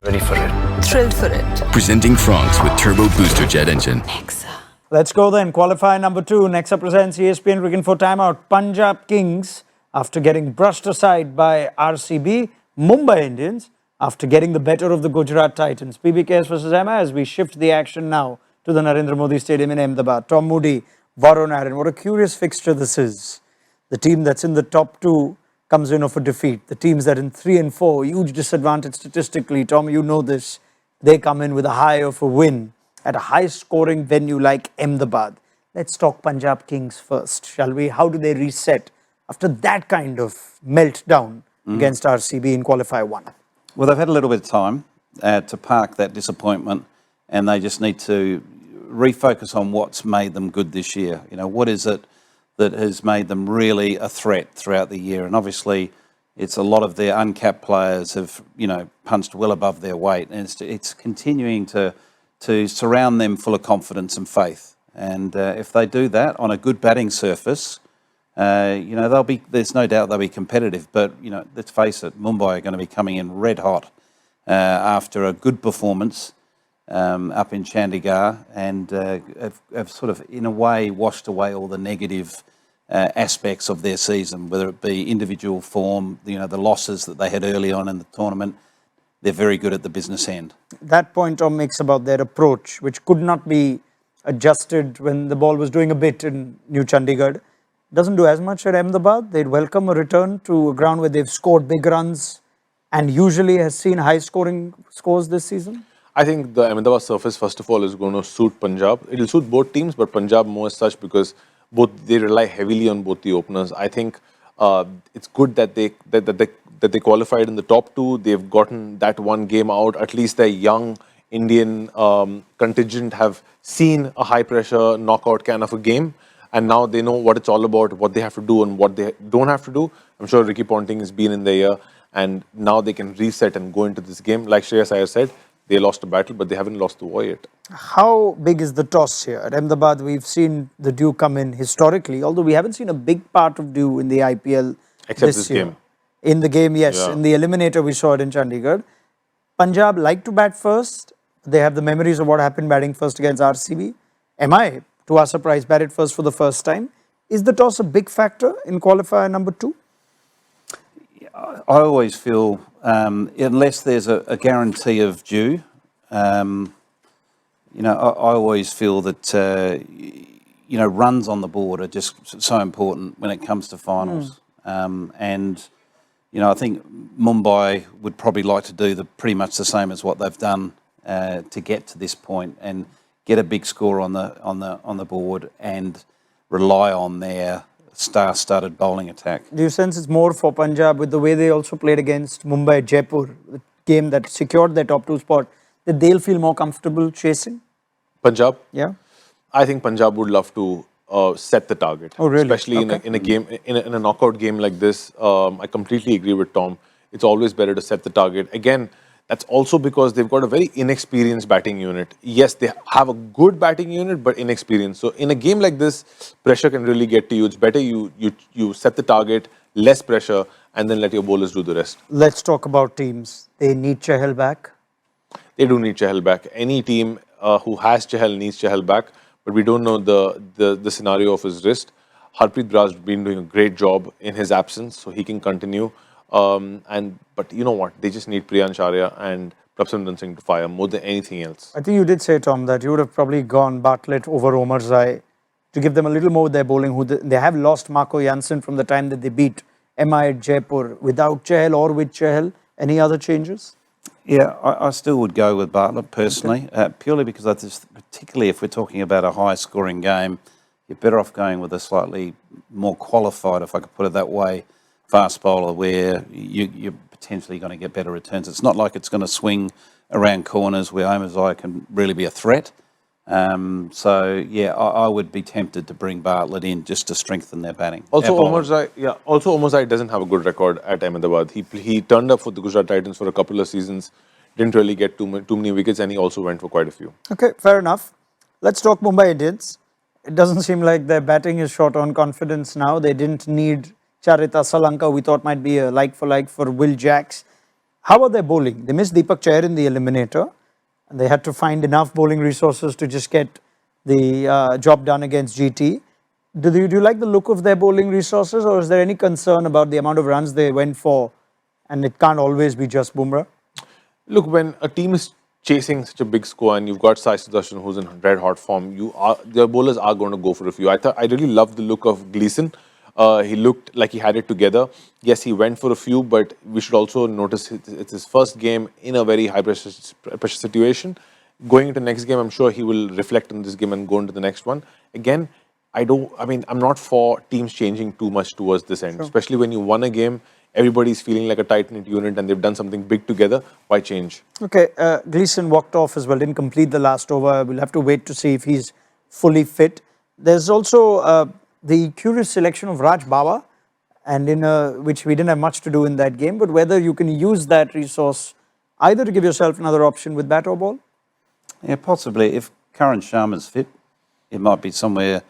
Ready for it. Thrilled for it. Presenting France with Turbo Booster Jet Engine. Let's go then. Qualifier number 2. Nexa presents ESPN Cricinfo timeout. Punjab Kings, after getting brushed aside by RCB. Mumbai Indians, after getting the better of the Gujarat Titans. PBKS versus Emma as we shift the action now to the Narendra Modi Stadium in Ahmedabad. Tom Moody, Varun, Aaron. What a curious fixture this is. The team that's in the top 2 comes in off a defeat. The teams that in 3 and 4, huge disadvantage statistically. Tom, you know this. They come in with a high of a win at a high-scoring venue like Ahmedabad. Let's talk Punjab Kings first, shall we? How do they reset after that kind of meltdown against RCB in Qualifier 1? Well, they've had a little bit of time to park that disappointment, and they just need to refocus on what's made them good this year. You know, what is it that has made them really a threat throughout the year? And obviously, it's a lot of their uncapped players have, punched well above their weight, and it's continuing to surround them full of confidence and faith. And if they do that on a good batting surface, there's no doubt they'll be competitive. But, let's face it, Mumbai are going to be coming in red hot after a good performance up in Chandigarh, and have sort of, in a way, washed away all the negative aspects of their season, whether it be individual form, the losses that they had early on in the tournament. They're very good at the business end. That point Tom makes about their approach, which could not be adjusted when the ball was doing a bit in New Chandigarh, doesn't do as much at Ahmedabad. They'd welcome a return to a ground where they've scored big runs and usually has seen high-scoring scores this season. I think the Ahmedabad surface, first of all, is going to suit Punjab. It will suit both teams, but Punjab more as such because they rely heavily on both the openers. I think it's good that they qualified in the top 2. They've gotten that one game out. At least their young Indian contingent have seen a high-pressure knockout kind of a game, and now they know what it's all about, what they have to do and what they don't have to do. I'm sure Ricky Ponting has been in their ear, and now they can reset and go into this game. Like Shreyas Iyer said, they lost a battle, but they haven't lost the war yet. How big is the toss here? At Ahmedabad, we've seen the Dew come in historically, although we haven't seen a big part of Dew in the IPL Except this game. In the game, yes. Yeah. In the eliminator, we saw it in Chandigarh. Punjab like to bat first. They have the memories of what happened batting first against RCB. MI, to our surprise, batted first for the first time. Is the toss a big factor in qualifier number 2? I always feel, unless there's a guarantee of due, I always feel that, runs on the board are just so important when it comes to finals. I think Mumbai would probably like to do pretty much the same as what they've done to get to this point and get a big score on the board and rely on their star-studded bowling attack. Do you sense it's more for Punjab with the way they also played against Mumbai Jaipur, the game that secured their top 2 spot, that they'll feel more comfortable chasing? Punjab? Yeah. I think Punjab would love to set the target. Oh, really? Especially in a game, in a knockout game like this. I completely agree with Tom. It's always better to set the target. Again, that's also because they've got a very inexperienced batting unit. Yes, they have a good batting unit, but inexperienced. So in a game like this, pressure can really get to you. It's better you set the target, less pressure, and then let your bowlers do the rest. Let's talk about teams. They need Chahal back. They do need Chahal back. Any team who has Chahal needs Chahal back, but we don't know the scenario of his wrist. Harpreet Brar has been doing a great job in his absence, so he can continue. But you know what? They just need Priyansh Arya and Prabhsimran Singh to fire more than anything else. I think you did say, Tom, that you would have probably gone Bartlett over Omar Zai to give them a little more with their bowling. They have lost Marco Jansen from the time that they beat MI at Jaipur. Without Chahal or with Chahal, any other changes? Yeah, I still would go with Bartlett personally, purely because particularly if we're talking about a high-scoring game, you're better off going with a slightly more qualified, if I could put it that way, fast bowler where you're potentially going to get better returns. It's not like it's going to swing around corners where Omar Zai can really be a threat. I would be tempted to bring Bartlett in just to strengthen their batting. Also, Omar Zai doesn't have a good record at Ahmedabad. He turned up for the Gujarat Titans for a couple of seasons, didn't really get too many wickets, and he also went for quite a few. Okay, fair enough. Let's talk Mumbai Indians. It doesn't seem like their batting is short on confidence now. They didn't need Charita Salanka, we thought might be a like-for-like for Will Jacks. How about their bowling? They missed Deepak Chair in the eliminator, and they had to find enough bowling resources to just get the job done against GT. Do you like the look of their bowling resources, or is there any concern about the amount of runs they went for, and it can't always be just Bumrah? Look, when a team is chasing such a big score and you've got Sai Sudarshan who's in red hot form, their bowlers are going to go for a few. I really loved the look of Gleeson. He looked like he had it together. Yes, he went for a few, but we should also notice it's his first game in a very high pressure situation. Going into next game, I'm sure he will reflect on this game and go into the next one. Again, I'm not for teams changing too much towards this end, especially when you won a game. Everybody's feeling like a tight-knit unit and they've done something big together. Why change? Okay, Gleeson walked off as well, didn't complete the last over. We'll have to wait to see if he's fully fit. There's also the curious selection of Raj Bawa, and which we didn't have much to do in that game, but whether you can use that resource either to give yourself another option with bat or ball? Yeah, possibly. If Karan Sharma's fit, it might be somewhere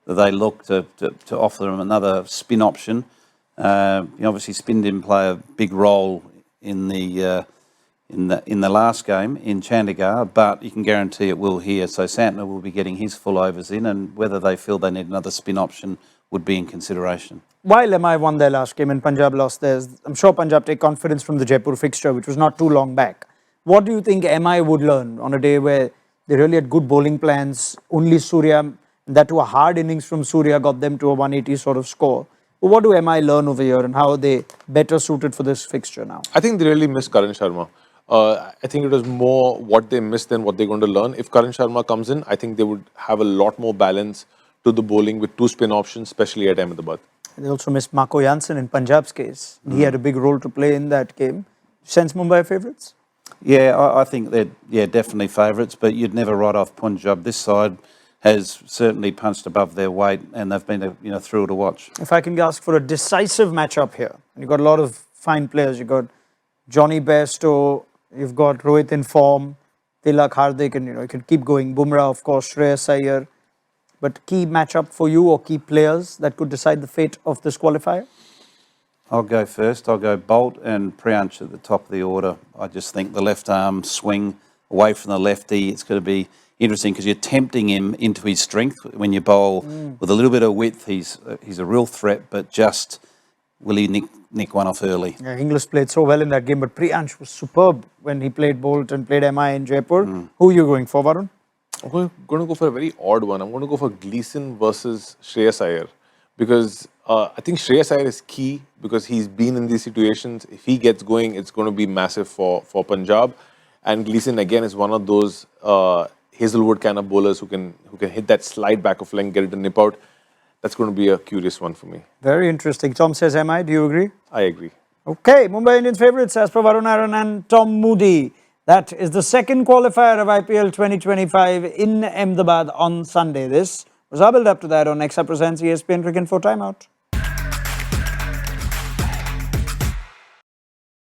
that they look to offer them another spin option. Obviously, spin didn't play a big role in the last game in Chandigarh, but you can guarantee it will here. So Santner will be getting his full overs in, and whether they feel they need another spin option would be in consideration. While MI won their last game and Punjab lost theirs, I'm sure Punjab take confidence from the Jaipur fixture, which was not too long back. What do you think MI would learn on a day where they really had good bowling plans? Only Surya, and that to a hard innings from Surya, got them to a 180 sort of score. What do MI learn over here, and how are they better suited for this fixture now? I think they really missed Karan Sharma. I think it was more what they missed than what they're going to learn. If Karan Sharma comes in, I think they would have a lot more balance to the bowling with two spin options, especially at Ahmedabad. They also missed Marco Jansen in Punjab's case. He had a big role to play in that game. Sense Mumbai favourites? Yeah, I think they're definitely favourites, but you'd never write off Punjab. This side has certainly punched above their weight, and they've been a thrill to watch. If I can ask for a decisive matchup here, and you've got a lot of fine players. You've got Johnny Bairstow, you've got Rohit in form, Tilak, Hardik, and you can keep going. Bumrah, of course, Shreyas Iyer. But key matchup for you, or key players that could decide the fate of this qualifier? I'll go first. I'll go Bolt and Priyansh at the top of the order. I just think the left arm swing away from the lefty, it's going to be interesting because you're tempting him into his strength when you bowl with a little bit of width. He's a real threat, but just will he nick one off early? Yeah, Inglis played so well in that game, but Priyansh was superb when he played Bolt and played MI in Jaipur. Who are you going for, Varun? I'm going to go for a very odd one. I'm going to go for Gleeson versus Shreyas Iyer, because I think Shreyas Iyer is key because he's been in these situations. If he gets going, it's going to be massive for Punjab. And Gleeson again is one of those Hazelwood kind of bowlers who can hit that slide back of length, get it to nip out. That's going to be a curious one for me. Very interesting. Tom says MI. Do you agree? I agree. Okay, Mumbai Indians favourites as per Varun Aaron and Tom Moody. That is the second qualifier of IPL 2025 in Ahmedabad on Sunday. This was our build up to that on Nexa Presents ESPN Cricinfo Timeout.